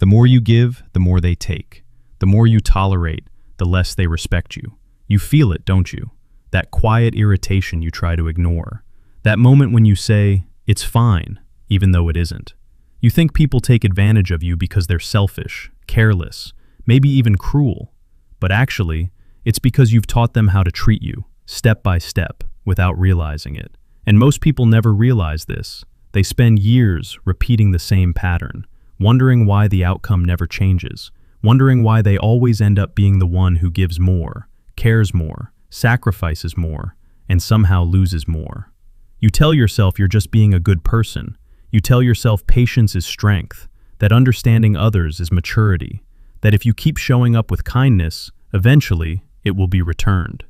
The more you give, the more they take. The more you tolerate, the less they respect you. You feel it, don't you? That quiet irritation you try to ignore. That moment when you say, "It's fine," even though it isn't. You think people take advantage of you because they're selfish, careless, maybe even cruel. But actually, it's because you've taught them how to treat you, step by step, without realizing it. And most people never realize this. They spend years repeating the same pattern, wondering why the outcome never changes, wondering why they always end up being the one who gives more, cares more, sacrifices more, and somehow loses more. You tell yourself you're just being a good person. You tell yourself patience is strength, that understanding others is maturity, that if you keep showing up with kindness, eventually it will be returned.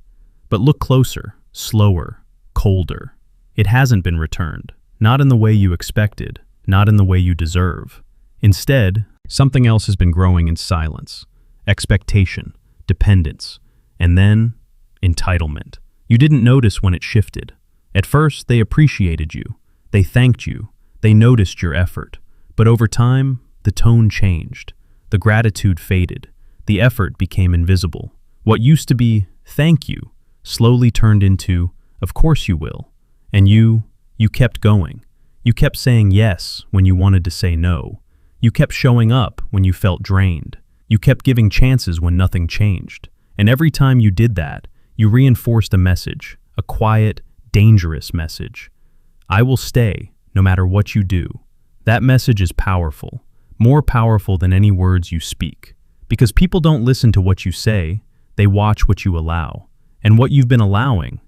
But look closer, slower, colder. It hasn't been returned, not in the way you expected, not in the way you deserve. Instead, something else has been growing in silence. Expectation, dependence, and then entitlement. You didn't notice when it shifted. At first, they appreciated you. They thanked you. They noticed your effort. But over time, the tone changed. The gratitude faded. The effort became invisible. What used to be, "Thank you," slowly turned into, "Of course you will." And you kept going. You kept saying yes when you wanted to say no. You kept showing up when you felt drained. You kept giving chances when nothing changed. And every time you did that, you reinforced a message, a quiet, dangerous message. I will stay, no matter what you do. That message is powerful, more powerful than any words you speak. Because people don't listen to what you say, they watch what you allow. And what you've been allowing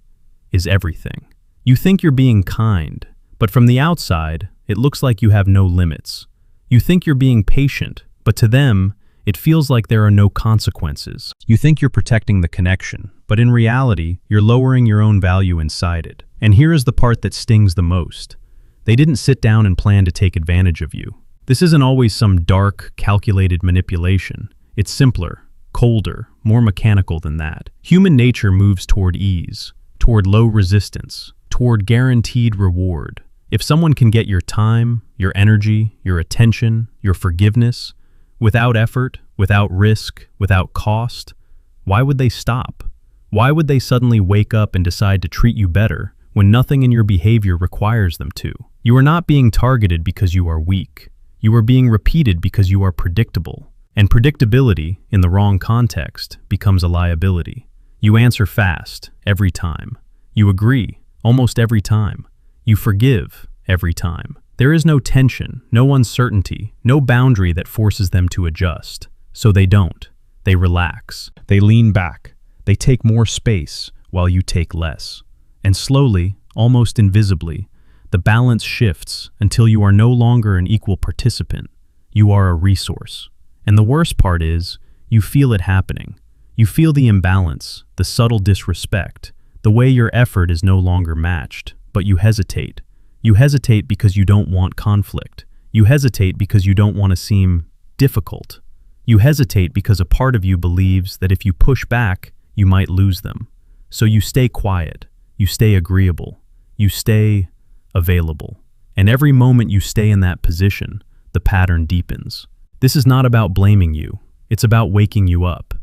is everything. You think you're being kind, but from the outside, it looks like you have no limits. You think you're being patient, but to them, it feels like there are no consequences. You think you're protecting the connection, but in reality, you're lowering your own value inside it. And here is the part that stings the most. They didn't sit down and plan to take advantage of you. This isn't always some dark, calculated manipulation. It's simpler, colder, more mechanical than that. Human nature moves toward ease, toward low resistance, toward guaranteed reward. If someone can get your time, your energy, your attention, your forgiveness, without effort, without risk, without cost, why would they stop? Why would they suddenly wake up and decide to treat you better when nothing in your behavior requires them to? You are not being targeted because you are weak. You are being repeated because you are predictable. And predictability, in the wrong context, becomes a liability. You answer fast, every time. You agree, almost every time. You forgive, every time. There is no tension, no uncertainty, no boundary that forces them to adjust. So they don't. They relax. They lean back. They take more space while you take less. And slowly, almost invisibly, the balance shifts until you are no longer an equal participant. You are a resource. And the worst part is, you feel it happening. You feel the imbalance, the subtle disrespect, the way your effort is no longer matched, but you hesitate. You hesitate because you don't want conflict. You hesitate because you don't want to seem difficult. You hesitate because a part of you believes that if you push back, you might lose them. So you stay quiet. You stay agreeable. You stay available. And every moment you stay in that position, the pattern deepens. This is not about blaming you. It's about waking you up.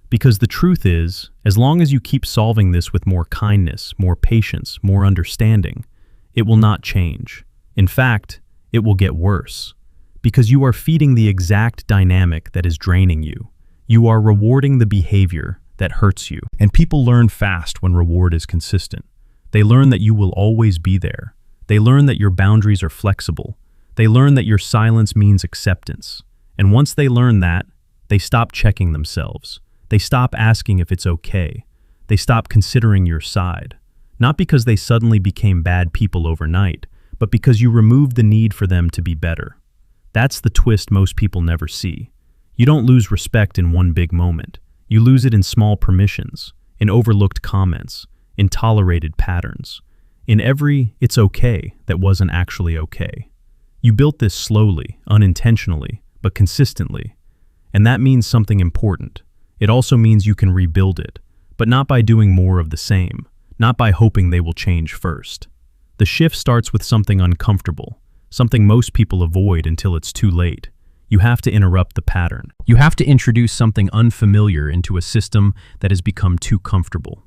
Because the truth is, as long as you keep solving this with more kindness, more patience, more understanding, it will not change. In fact, it will get worse. Because you are feeding the exact dynamic that is draining you. You are rewarding the behavior that hurts you. And people learn fast when reward is consistent. They learn that you will always be there. They learn that your boundaries are flexible. They learn that your silence means acceptance. And once they learn that, they stop checking themselves. They stop asking if it's okay. They stop considering your side. Not because they suddenly became bad people overnight, but because you removed the need for them to be better. That's the twist most people never see. You don't lose respect in one big moment. You lose it in small permissions, in overlooked comments, in tolerated patterns, in every "it's okay" that wasn't actually okay. You built this slowly, unintentionally, but consistently. And that means something important. It also means you can rebuild it, but not by doing more of the same, not by hoping they will change first. The shift starts with something uncomfortable, something most people avoid until it's too late. You have to interrupt the pattern. You have to introduce something unfamiliar into a system that has become too comfortable.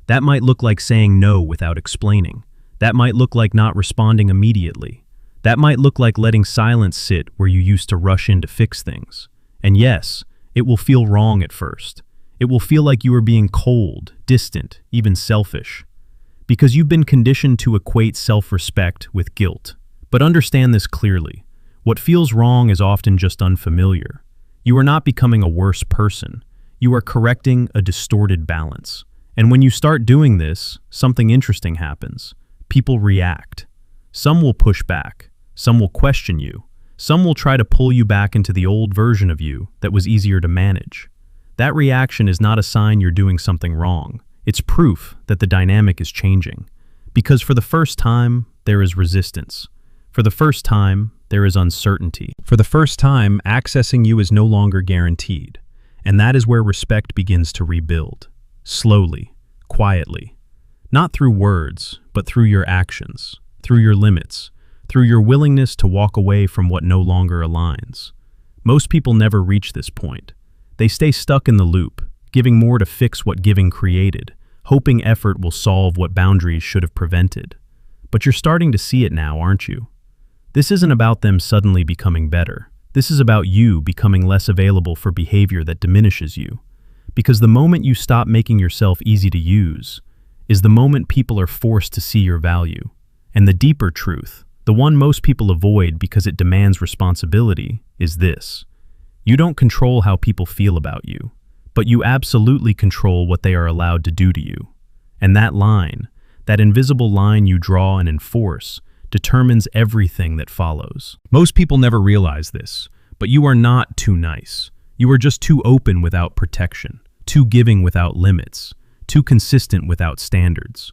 That might look like saying no without explaining. That might look like not responding immediately. That might look like letting silence sit where you used to rush in to fix things. And yes, it will feel wrong at first. It will feel like you are being cold, distant, even selfish. Because you've been conditioned to equate self-respect with guilt. But understand this clearly. What feels wrong is often just unfamiliar. You are not becoming a worse person. You are correcting a distorted balance. And when you start doing this, something interesting happens. People react. Some will push back. Some will question you. Some will try to pull you back into the old version of you that was easier to manage. That reaction is not a sign you're doing something wrong. It's proof that the dynamic is changing. Because for the first time, there is resistance. For the first time, there is uncertainty. For the first time, accessing you is no longer guaranteed. And that is where respect begins to rebuild. Slowly, quietly. Not through words, but through your actions, through your limits, through your willingness to walk away from what no longer aligns. Most people never reach this point. They stay stuck in the loop, giving more to fix what giving created, hoping effort will solve what boundaries should have prevented. But you're starting to see it now, aren't you? This isn't about them suddenly becoming better. This is about you becoming less available for behavior that diminishes you. Because the moment you stop making yourself easy to use is the moment people are forced to see your value. And the deeper truth, the one most people avoid because it demands responsibility, is this. You don't control how people feel about you, but you absolutely control what they are allowed to do to you. And that line, that invisible line you draw and enforce, determines everything that follows. Most people never realize this, but you are not too nice. You are just too open without protection, too giving without limits, too consistent without standards.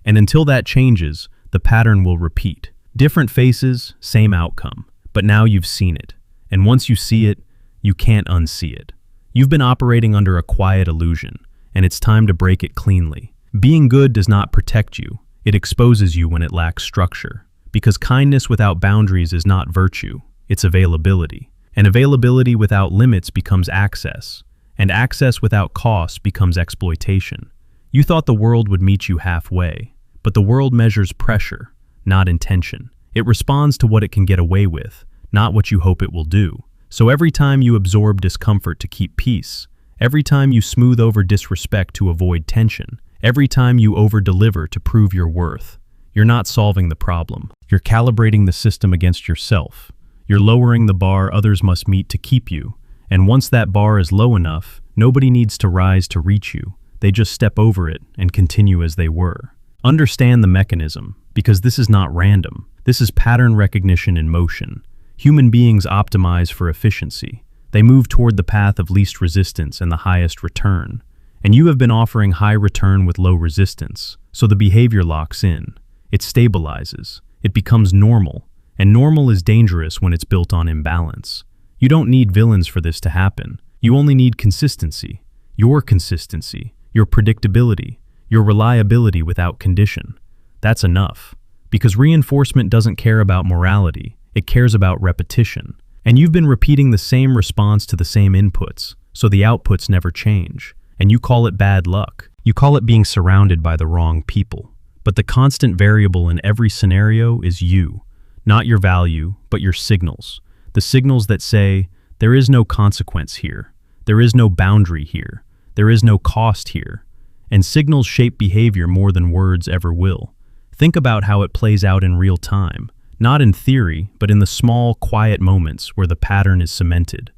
And until that changes, the pattern will repeat. Different faces, same outcome. But now you've seen it. And once you see it, you can't unsee it. You've been operating under a quiet illusion, and it's time to break it cleanly. Being good does not protect you. It exposes you when it lacks structure. Because kindness without boundaries is not virtue, it's availability. And availability without limits becomes access. And access without cost becomes exploitation. You thought the world would meet you halfway, but the world measures pressure, not intention. It responds to what it can get away with, not what you hope it will do. So every time you absorb discomfort to keep peace, every time you smooth over disrespect to avoid tension, every time you over-deliver to prove your worth, you're not solving the problem. You're calibrating the system against yourself. You're lowering the bar others must meet to keep you. And once that bar is low enough, nobody needs to rise to reach you. They just step over it and continue as they were. Understand the mechanism, because this is not random. This is pattern recognition in motion. Human beings optimize for efficiency. They move toward the path of least resistance and the highest return. And you have been offering high return with low resistance, so the behavior locks in. It stabilizes. It becomes normal. And normal is dangerous when it's built on imbalance. You don't need villains for this to happen. You only need consistency. Your consistency, your predictability, your reliability without condition. That's enough. Because reinforcement doesn't care about morality. It cares about repetition. And you've been repeating the same response to the same inputs, so the outputs never change. And you call it bad luck. You call it being surrounded by the wrong people. But the constant variable in every scenario is you. Not your value, but your signals. The signals that say, there is no consequence here. There is no boundary here. There is no cost here. And signals shape behavior more than words ever will. Think about how it plays out in real time. Not in theory, but in the small, quiet moments where the pattern is cemented.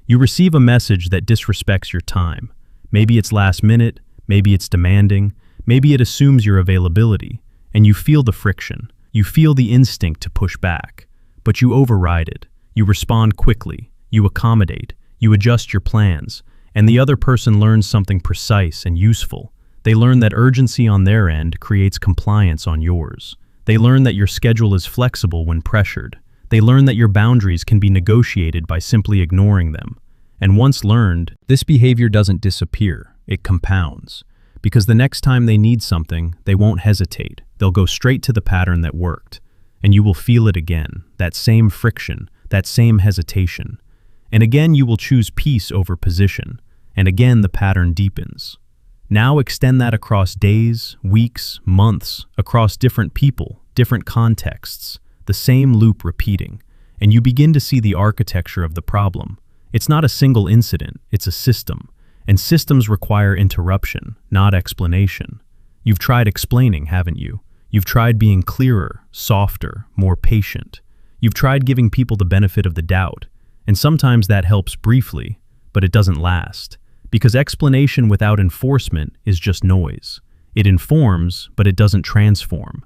You receive a message that disrespects your time. Maybe it's last minute, maybe it's demanding, maybe it assumes your availability, and you feel the friction. You feel the instinct to push back, but you override it. You respond quickly, you accommodate, you adjust your plans, and the other person learns something precise and useful. They learn that urgency on their end creates compliance on yours. They learn that your schedule is flexible when pressured. They learn that your boundaries can be negotiated by simply ignoring them. And once learned, this behavior doesn't disappear, it compounds. Because the next time they need something, they won't hesitate. They'll go straight to the pattern that worked. And you will feel it again, that same friction, that same hesitation. And again, you will choose peace over position. And again, the pattern deepens. Now extend that across days, weeks, months, across different people, different contexts, the same loop repeating. And you begin to see the architecture of the problem. It's not a single incident, it's a system. And systems require interruption, not explanation. You've tried explaining, haven't you? You've tried being clearer, softer, more patient. You've tried giving people the benefit of the doubt. And sometimes that helps briefly, but it doesn't last. Because explanation without enforcement is just noise. It informs, but it doesn't transform.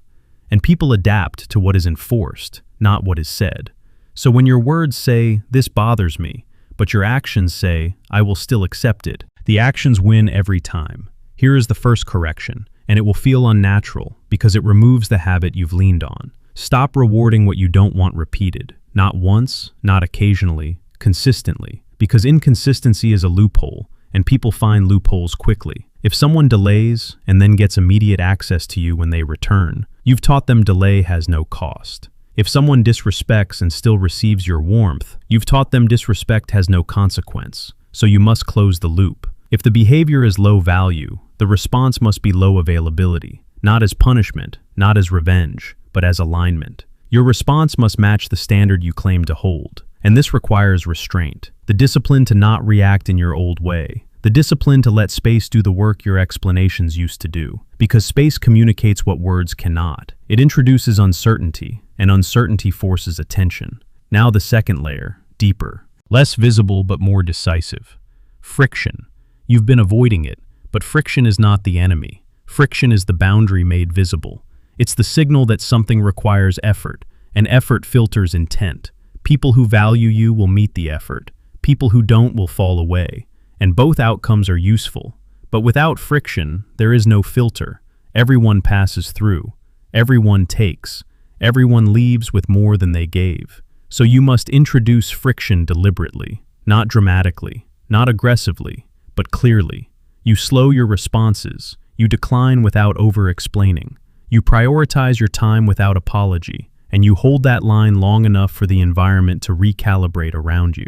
And people adapt to what is enforced, not what is said. So when your words say, "This bothers me," but your actions say, "I will still accept it," the actions win every time. Here is the first correction, and it will feel unnatural because it removes the habit you've leaned on. Stop rewarding what you don't want repeated. Not once, not occasionally, consistently. Because inconsistency is a loophole, and people find loopholes quickly. If someone delays and then gets immediate access to you when they return, you've taught them delay has no cost. If someone disrespects and still receives your warmth, you've taught them disrespect has no consequence, so you must close the loop. If the behavior is low value, the response must be low availability, not as punishment, not as revenge, but as alignment. Your response must match the standard you claim to hold, and this requires restraint, the discipline to not react in your old way, the discipline to let space do the work your explanations used to do, because space communicates what words cannot. It introduces uncertainty, and uncertainty forces attention. Now the second layer, deeper, less visible but more decisive. Friction. You've been avoiding it, but friction is not the enemy. Friction is the boundary made visible. It's the signal that something requires effort, and effort filters intent. People who value you will meet the effort. People who don't will fall away. And both outcomes are useful. But without friction, there is no filter. Everyone passes through. Everyone takes. Everyone leaves with more than they gave. So you must introduce friction deliberately, not dramatically, not aggressively, but clearly. You slow your responses. You decline without over-explaining. You prioritize your time without apology, and you hold that line long enough for the environment to recalibrate around you.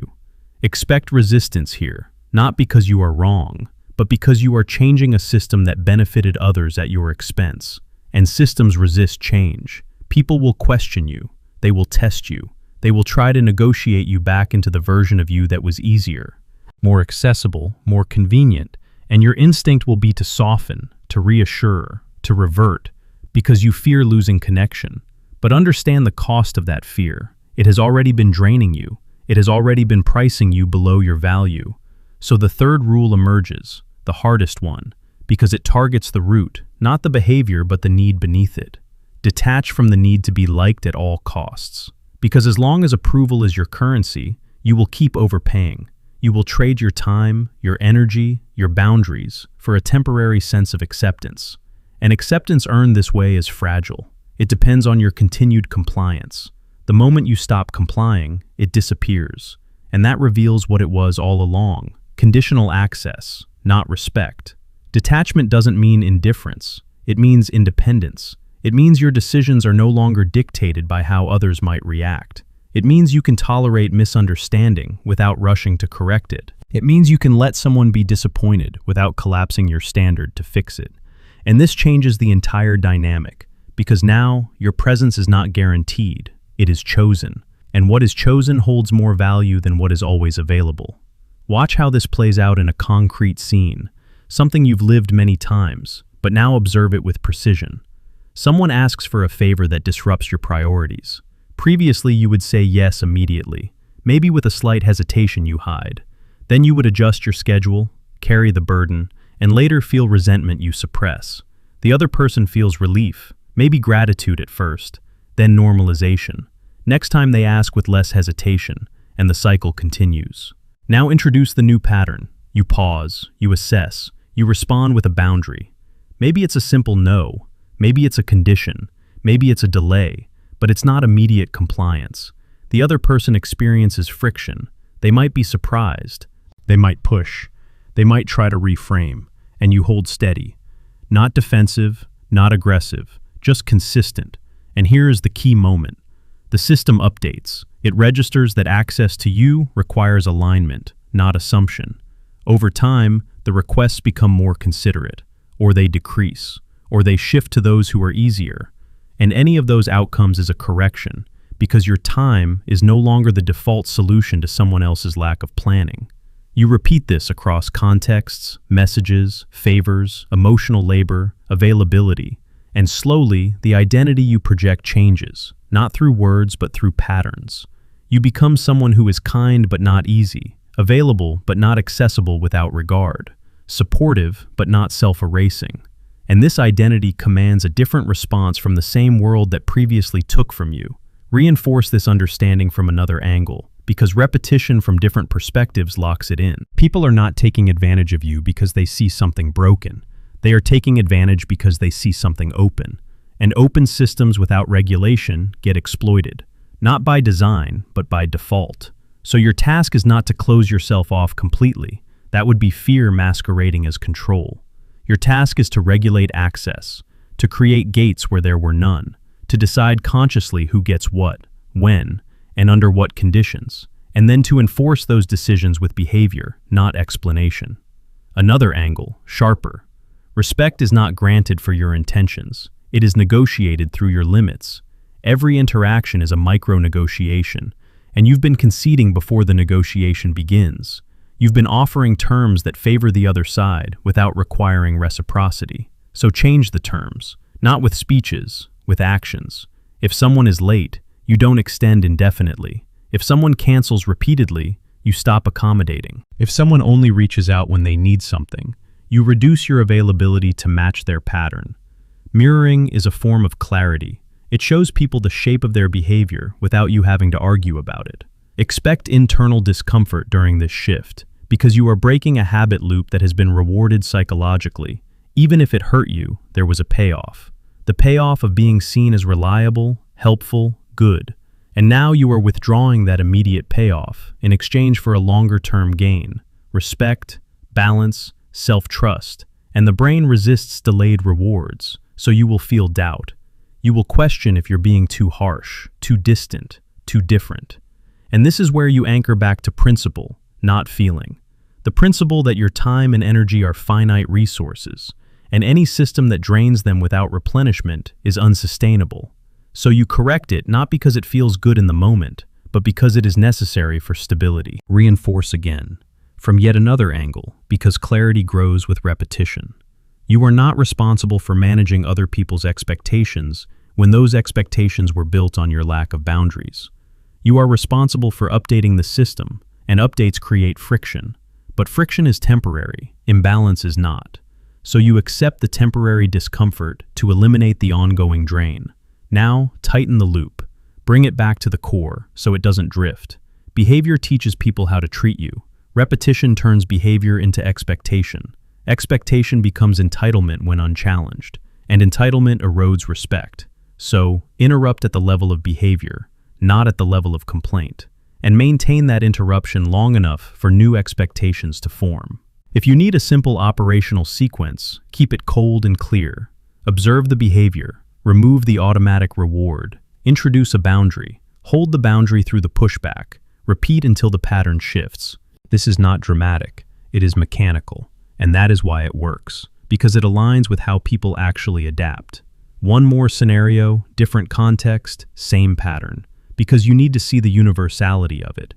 Expect resistance here, not because you are wrong, but because you are changing a system that benefited others at your expense. And systems resist change. People will question you. They will test you. They will try to negotiate you back into the version of you that was easier, more accessible, more convenient, and your instinct will be to soften, to reassure, to revert, because you fear losing connection. But understand the cost of that fear. It has already been draining you. It has already been pricing you below your value. So the third rule emerges, the hardest one, because it targets the root, not the behavior but the need beneath it. Detach from the need to be liked at all costs. Because as long as approval is your currency, you will keep overpaying. You will trade your time, your energy, your boundaries for a temporary sense of acceptance. And acceptance earned this way is fragile. It depends on your continued compliance. The moment you stop complying, it disappears. And that reveals what it was all along. Conditional access, not respect. Detachment doesn't mean indifference. It means independence. It means your decisions are no longer dictated by how others might react. It means you can tolerate misunderstanding without rushing to correct it. It means you can let someone be disappointed without collapsing your standard to fix it. And this changes the entire dynamic, because now your presence is not guaranteed, it is chosen. And what is chosen holds more value than what is always available. Watch how this plays out in a concrete scene, something you've lived many times, but now observe it with precision. Someone asks for a favor that disrupts your priorities. Previously, you would say yes immediately, maybe with a slight hesitation you hide. Then you would adjust your schedule, carry the burden, and later feel resentment you suppress. The other person feels relief, maybe gratitude at first, then normalization. Next time they ask with less hesitation, and the cycle continues. Now introduce the new pattern. You pause, you assess, you respond with a boundary. Maybe it's a simple no, maybe it's a condition, maybe it's a delay, but it's not immediate compliance. The other person experiences friction. They might be surprised. They might push. They might try to reframe, and you hold steady. Not defensive, not aggressive, just consistent. And here is the key moment. The system updates. It registers that access to you requires alignment, not assumption. Over time, the requests become more considerate, or they decrease, or they shift to those who are easier. And any of those outcomes is a correction, because your time is no longer the default solution to someone else's lack of planning. You repeat this across contexts, messages, favors, emotional labor, availability, and slowly the identity you project changes, not through words but through patterns. You become someone who is kind but not easy, available but not accessible without regard, supportive but not self-erasing. And this identity commands a different response from the same world that previously took from you. Reinforce this understanding from another angle, because repetition from different perspectives locks it in. People are not taking advantage of you because they see something broken. They are taking advantage because they see something open. And open systems without regulation get exploited, not by design, but by default. So your task is not to close yourself off completely. That would be fear masquerading as control. Your task is to regulate access, to create gates where there were none, to decide consciously who gets what, when, and under what conditions, and then to enforce those decisions with behavior, not explanation. Another angle, sharper. Respect is not granted for your intentions. It is negotiated through your limits. Every interaction is a micro-negotiation, and you've been conceding before the negotiation begins. You've been offering terms that favor the other side without requiring reciprocity. So change the terms, not with speeches, with actions. If someone is late, you don't extend indefinitely. If someone cancels repeatedly, you stop accommodating. If someone only reaches out when they need something, you reduce your availability to match their pattern. Mirroring is a form of clarity. It shows people the shape of their behavior without you having to argue about it. Expect internal discomfort during this shift, because you are breaking a habit loop that has been rewarded psychologically. Even if it hurt you, there was a payoff. The payoff of being seen as reliable, helpful, good. And now you are withdrawing that immediate payoff in exchange for a longer-term gain, respect, balance, self-trust. And the brain resists delayed rewards, so you will feel doubt. You will question if you're being too harsh, too distant, too different. And this is where you anchor back to principle, not feeling. The principle that your time and energy are finite resources, and any system that drains them without replenishment is unsustainable. So you correct it not because it feels good in the moment, but because it is necessary for stability. Reinforce again, from yet another angle, because clarity grows with repetition. You are not responsible for managing other people's expectations when those expectations were built on your lack of boundaries. You are responsible for updating the system, and updates create friction. But friction is temporary, imbalance is not. So you accept the temporary discomfort to eliminate the ongoing drain. Now, tighten the loop. Bring it back to the core so it doesn't drift. Behavior teaches people how to treat you. Repetition turns behavior into expectation. Expectation becomes entitlement when unchallenged, and entitlement erodes respect. So, interrupt at the level of behavior, not at the level of complaint, and maintain that interruption long enough for new expectations to form. If you need a simple operational sequence, keep it cold and clear. Observe the behavior, remove the automatic reward, introduce a boundary, hold the boundary through the pushback, repeat until the pattern shifts. This is not dramatic, it is mechanical, and that is why it works, because it aligns with how people actually adapt. One more scenario, different context, same pattern, because you need to see the universality of it.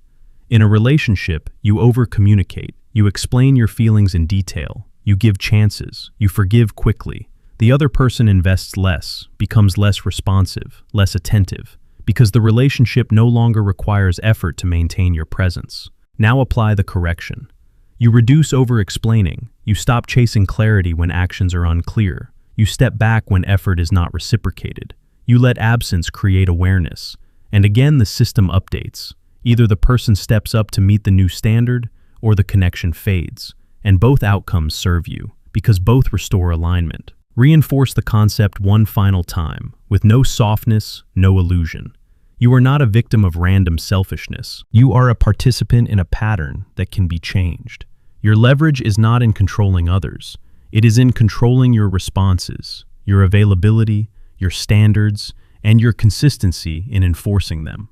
In a relationship, you over-communicate, you explain your feelings in detail, you give chances, you forgive quickly. The other person invests less, becomes less responsive, less attentive, because the relationship no longer requires effort to maintain your presence. Now apply the correction. You reduce over-explaining, you stop chasing clarity when actions are unclear, you step back when effort is not reciprocated, you let absence create awareness, and again the system updates. Either the person steps up to meet the new standard, or the connection fades, and both outcomes serve you, because both restore alignment. Reinforce the concept one final time, with no softness, no illusion. You are not a victim of random selfishness. You are a participant in a pattern that can be changed. Your leverage is not in controlling others. It is in controlling your responses, your availability, your standards, and your consistency in enforcing them.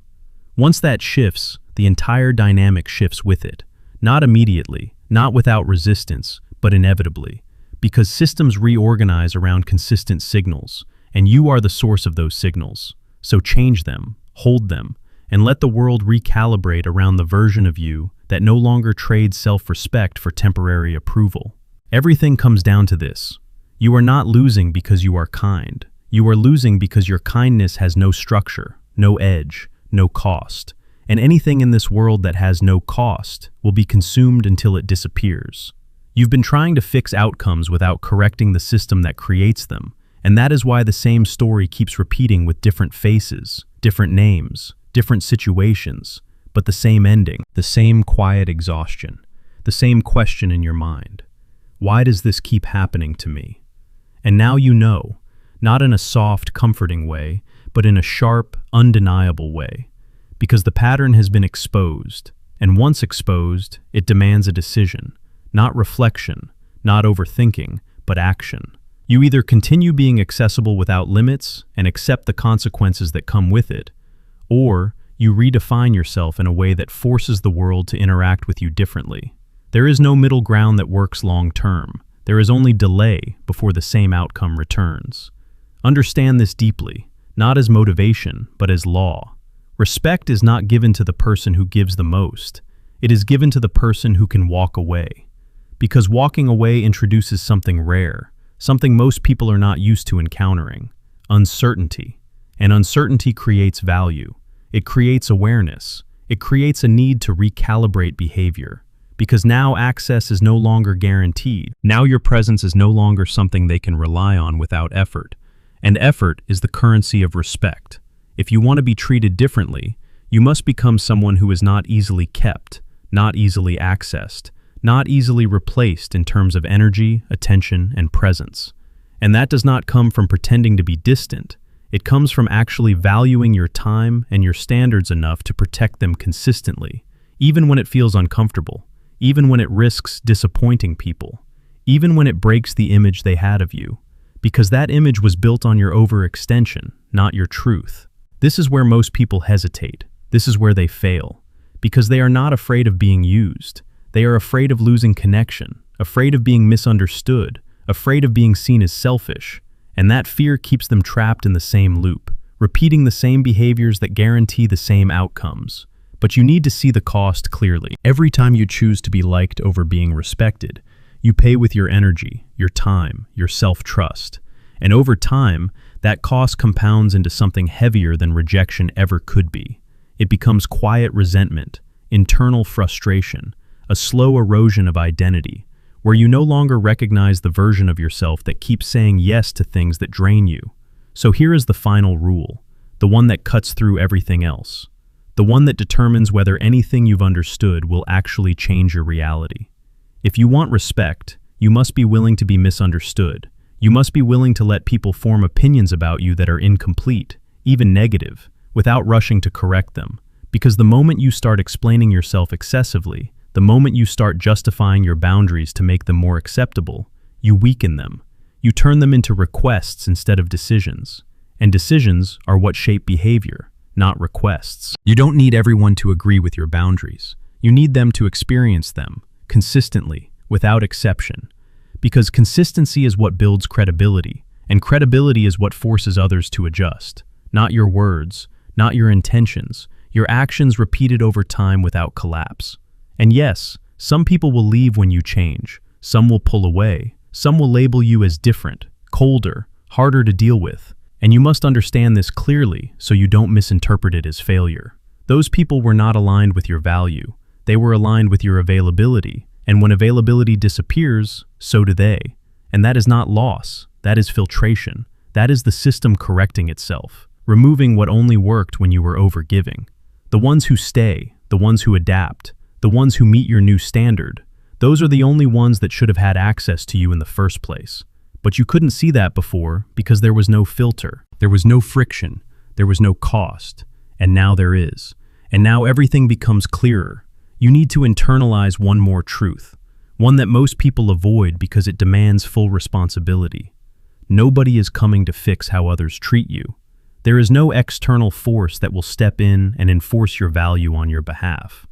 Once that shifts, the entire dynamic shifts with it. Not immediately, not without resistance, but inevitably. Because systems reorganize around consistent signals, and you are the source of those signals. So change them, hold them, and let the world recalibrate around the version of you that no longer trades self-respect for temporary approval. Everything comes down to this. You are not losing because you are kind. You are losing because your kindness has no structure, no edge, no cost. And anything in this world that has no cost will be consumed until it disappears. You've been trying to fix outcomes without correcting the system that creates them, and that is why the same story keeps repeating with different faces, different names, different situations, but the same ending, the same quiet exhaustion, the same question in your mind. Why does this keep happening to me? And now you know, not in a soft, comforting way, but in a sharp, undeniable way. Because the pattern has been exposed, and once exposed, it demands a decision, not reflection, not overthinking, but action. You either continue being accessible without limits and accept the consequences that come with it, or you redefine yourself in a way that forces the world to interact with you differently. There is no middle ground that works long term. There is only delay before the same outcome returns. Understand this deeply, not as motivation, but as law. Respect is not given to the person who gives the most. It is given to the person who can walk away. Because walking away introduces something rare, something most people are not used to encountering: uncertainty. And uncertainty creates value. It creates awareness. It creates a need to recalibrate behavior. Because now access is no longer guaranteed. Now your presence is no longer something they can rely on without effort. And effort is the currency of respect. If you want to be treated differently, you must become someone who is not easily kept, not easily accessed, not easily replaced in terms of energy, attention, and presence. And that does not come from pretending to be distant. It comes from actually valuing your time and your standards enough to protect them consistently, even when it feels uncomfortable, even when it risks disappointing people, even when it breaks the image they had of you, because that image was built on your overextension, not your truth. This is where most people hesitate. This is where they fail, because they are not afraid of being used. They are afraid of losing connection, afraid of being misunderstood, afraid of being seen as selfish, and that fear keeps them trapped in the same loop, repeating the same behaviors that guarantee the same outcomes. But you need to see the cost clearly. Every time you choose to be liked over being respected, you pay with your energy, your time, your self-trust. And over time, that cost compounds into something heavier than rejection ever could be. It becomes quiet resentment, internal frustration, a slow erosion of identity, where you no longer recognize the version of yourself that keeps saying yes to things that drain you. So here is the final rule, the one that cuts through everything else, the one that determines whether anything you've understood will actually change your reality. If you want respect, you must be willing to be misunderstood. You must be willing to let people form opinions about you that are incomplete, even negative, without rushing to correct them. Because the moment you start explaining yourself excessively, the moment you start justifying your boundaries to make them more acceptable, you weaken them. You turn them into requests instead of decisions. And decisions are what shape behavior, not requests. You don't need everyone to agree with your boundaries. You need them to experience them, consistently, without exception. Because consistency is what builds credibility, and credibility is what forces others to adjust. Not your words, not your intentions, your actions repeated over time without collapse. And yes, some people will leave when you change, some will pull away, some will label you as different, colder, harder to deal with. And you must understand this clearly so you don't misinterpret it as failure. Those people were not aligned with your value. They were aligned with your availability. And when availability disappears, so do they. And that is not loss, that is filtration. That is the system correcting itself, removing what only worked when you were overgiving. The ones who stay, the ones who adapt, the ones who meet your new standard, those are the only ones that should have had access to you in the first place. But you couldn't see that before because there was no filter, there was no friction, there was no cost. And now there is. And now everything becomes clearer. You need to internalize one more truth, one that most people avoid because it demands full responsibility. Nobody is coming to fix how others treat you. There is no external force that will step in and enforce your value on your behalf.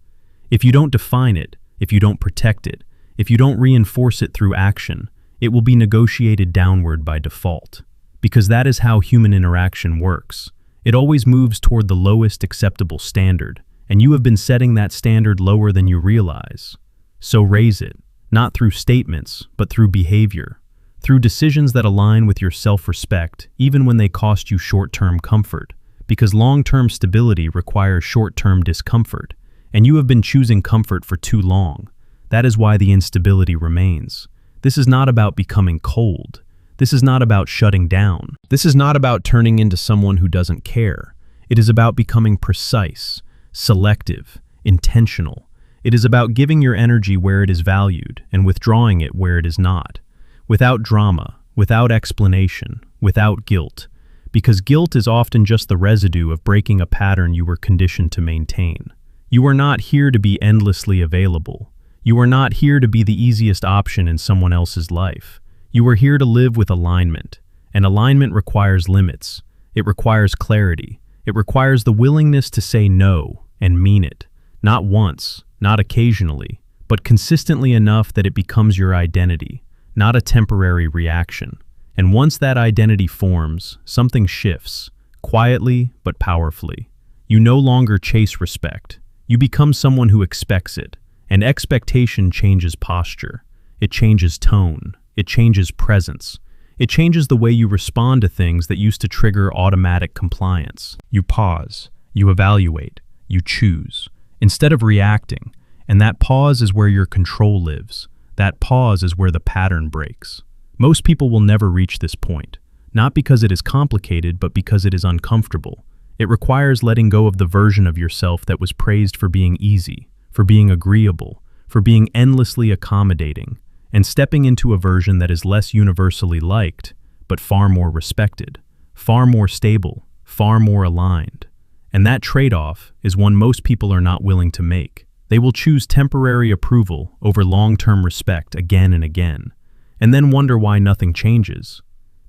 If you don't define it, if you don't protect it, if you don't reinforce it through action, it will be negotiated downward by default. Because that is how human interaction works. It always moves toward the lowest acceptable standard, and you have been setting that standard lower than you realize. So raise it, not through statements, but through behavior, through decisions that align with your self-respect, even when they cost you short-term comfort, because long-term stability requires short-term discomfort, and you have been choosing comfort for too long. That is why the instability remains. This is not about becoming cold. This is not about shutting down. This is not about turning into someone who doesn't care. It is about becoming precise, selective, intentional. It is about giving your energy where it is valued and withdrawing it where it is not. Without drama, without explanation, without guilt. Because guilt is often just the residue of breaking a pattern you were conditioned to maintain. You are not here to be endlessly available. You are not here to be the easiest option in someone else's life. You are here to live with alignment, and alignment requires limits. It requires clarity. It requires the willingness to say no and mean it, not once, not occasionally, but consistently enough that it becomes your identity, not a temporary reaction. And once that identity forms, something shifts, quietly but powerfully. You no longer chase respect. You become someone who expects it, and expectation changes posture. It changes tone. It changes presence. It changes the way you respond to things that used to trigger automatic compliance. You pause, you evaluate, you choose, instead of reacting, and that pause is where your control lives. That pause is where the pattern breaks. Most people will never reach this point, not because it is complicated, but because it is uncomfortable. It requires letting go of the version of yourself that was praised for being easy, for being agreeable, for being endlessly accommodating, and stepping into a version that is less universally liked, but far more respected, far more stable, far more aligned. And that trade-off is one most people are not willing to make. They will choose temporary approval over long-term respect again and again, and then wonder why nothing changes.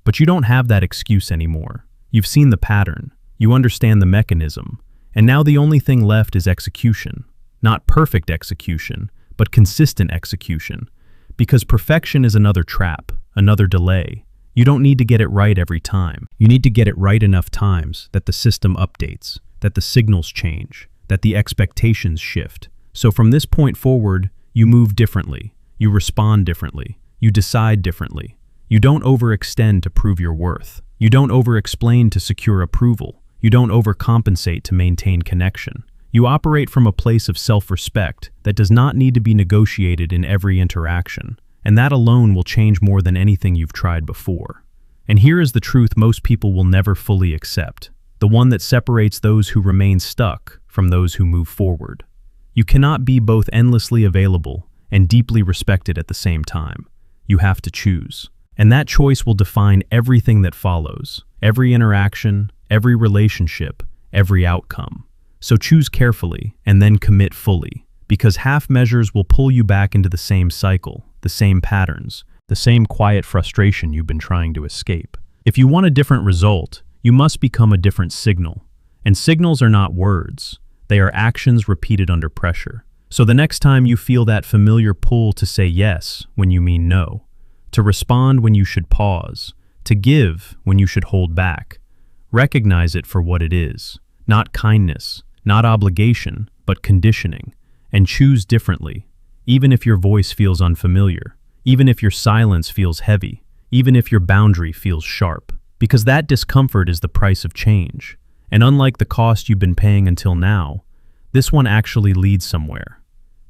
But you don't have that excuse anymore. You've seen the pattern, you understand the mechanism, and now the only thing left is execution. Not perfect execution, but consistent execution. Because perfection is another trap, another delay. You don't need to get it right every time. You need to get it right enough times that the system updates, that the signals change, that the expectations shift. So from this point forward, you move differently, you respond differently, you decide differently. You don't overextend to prove your worth. You don't over-explain to secure approval. You don't overcompensate to maintain connection. You operate from a place of self-respect that does not need to be negotiated in every interaction, and that alone will change more than anything you've tried before. And here is the truth most people will never fully accept, the one that separates those who remain stuck from those who move forward. You cannot be both endlessly available and deeply respected at the same time. You have to choose. And that choice will define everything that follows, every interaction, every relationship, every outcome. So choose carefully and then commit fully, because half measures will pull you back into the same cycle, the same patterns, the same quiet frustration you've been trying to escape. If you want a different result, you must become a different signal. And signals are not words. They are actions repeated under pressure. So the next time you feel that familiar pull to say yes when you mean no, to respond when you should pause, to give when you should hold back, recognize it for what it is, not kindness, not obligation, but conditioning, and choose differently, even if your voice feels unfamiliar, even if your silence feels heavy, even if your boundary feels sharp, because that discomfort is the price of change. And unlike the cost you've been paying until now, this one actually leads somewhere.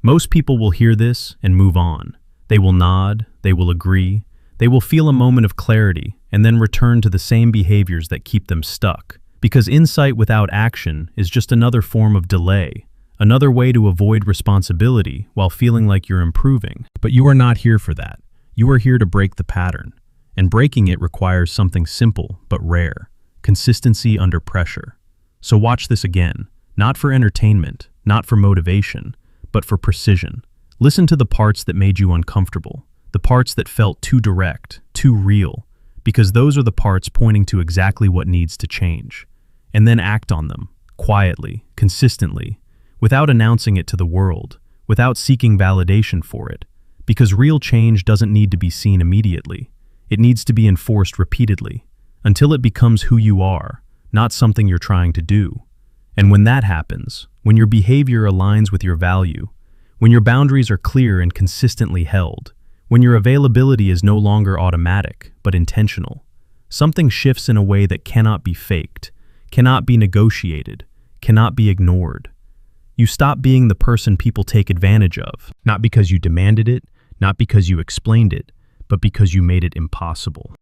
Most people will hear this and move on. They will nod, they will agree, they will feel a moment of clarity, and then return to the same behaviors that keep them stuck. Because insight without action is just another form of delay, another way to avoid responsibility while feeling like you're improving. But you are not here for that. You are here to break the pattern. And breaking it requires something simple but rare: consistency under pressure. So watch this again, not for entertainment, not for motivation, but for precision. Listen to the parts that made you uncomfortable, the parts that felt too direct, too real, because those are the parts pointing to exactly what needs to change. and then act on them, quietly, consistently, without announcing it to the world, without seeking validation for it, because real change doesn't need to be seen immediately. It needs to be enforced repeatedly, until it becomes who you are, not something you're trying to do. And when that happens, when your behavior aligns with your value, when your boundaries are clear and consistently held, when your availability is no longer automatic, but intentional, something shifts in a way that cannot be faked, cannot be negotiated, cannot be ignored. You stop being the person people take advantage of, not because you demanded it, not because you explained it, but because you made it impossible.